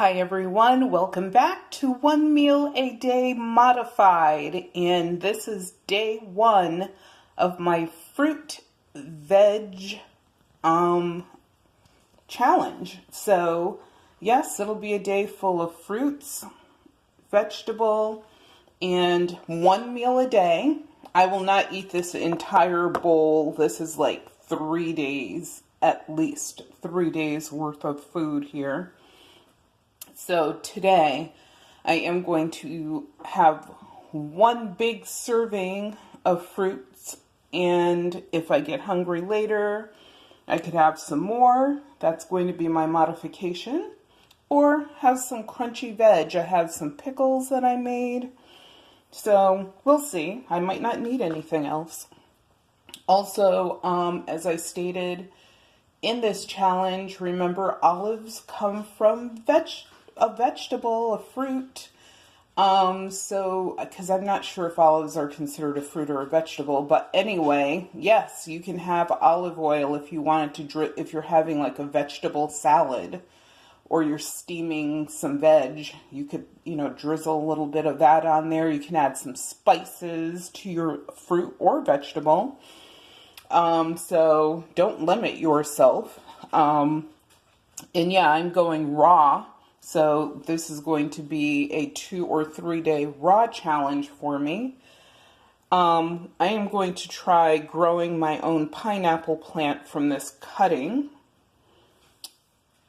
Hi everyone, welcome back to One Meal a Day Modified, and this is day one of my fruit veg challenge. So yes, it'll be a day full of fruits, vegetable, and one meal a day. I will not eat this entire bowl. This is like 3 days, at least 3 days worth of food here. So today I am going to have one big serving of fruits, and if I get hungry later, I could have some more. That's going to be my modification. Or have some crunchy veg. I have some pickles that I made. So we'll see. I might not need anything else. Also, as I stated in this challenge, remember olives come from a vegetable, a fruit. Because I'm not sure if olives are considered a fruit or a vegetable, but anyway, yes, you can have olive oil if you wanted to, if you're having like a vegetable salad or you're steaming some veg, you could, drizzle a little bit of that on there. You can add some spices to your fruit or vegetable. So don't limit yourself. And yeah, I'm going raw. So this is going to be a 2 or 3 day raw challenge for me. I am going to try growing my own pineapple plant from this cutting.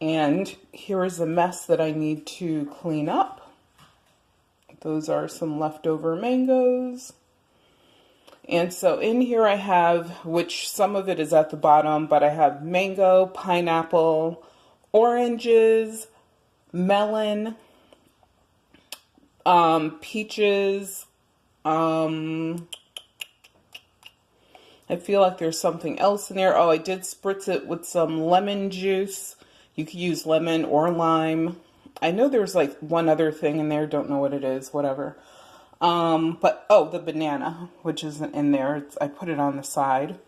And here is a mess that I need to clean up. Those are some leftover mangoes. And so in here I have, which some of it is at the bottom, but I have mango, pineapple, oranges, melon, peaches. I feel like there's something else in there. Oh, I did spritz it with some lemon juice. You could use lemon or lime. I know there's like one other thing in there. Don't know what it is. Whatever. But oh, the banana, which isn't in there. I put it on the side.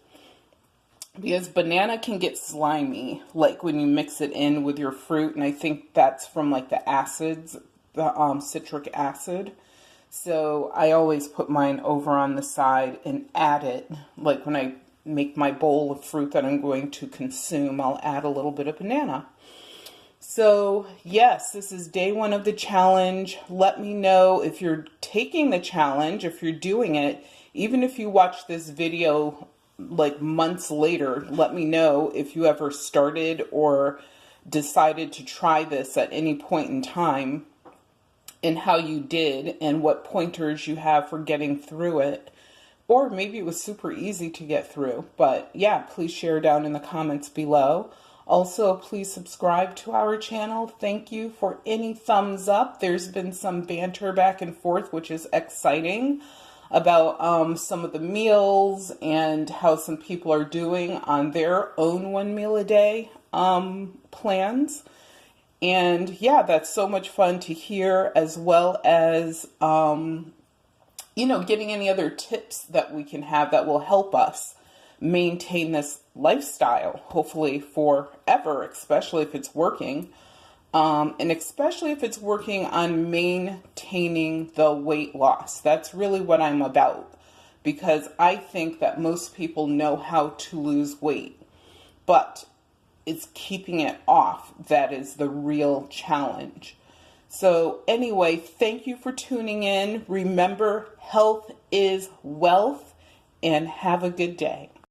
Because banana can get slimy, like when you mix it in with your fruit, and I think that's from like the acids, the citric acid. So I always put mine over on the side and add it, like when I make my bowl of fruit that I'm going to consume, I'll add a little bit of banana. So yes, this is day one of the challenge. Let me know if you're taking the challenge, if you're doing it, even if you watch this video like months later, let me know if you ever started or decided to try this at any point in time and how you did and what pointers you have for getting through it. Or maybe it was super easy to get through. But yeah, please share down in the comments below. Also, please subscribe to our channel. Thank you for any thumbs up. There's been some banter back and forth, which is exciting, about some of the meals and how some people are doing on their own one meal a day plans. And yeah, that's so much fun to hear, as well as, getting any other tips that we can have that will help us maintain this lifestyle, hopefully forever, especially if it's working. And especially if it's working on maintaining the weight loss. That's really what I'm about, because I think that most people know how to lose weight, but it's keeping it off that is the real challenge. So anyway, thank you for tuning in. Remember, health is wealth, and have a good day.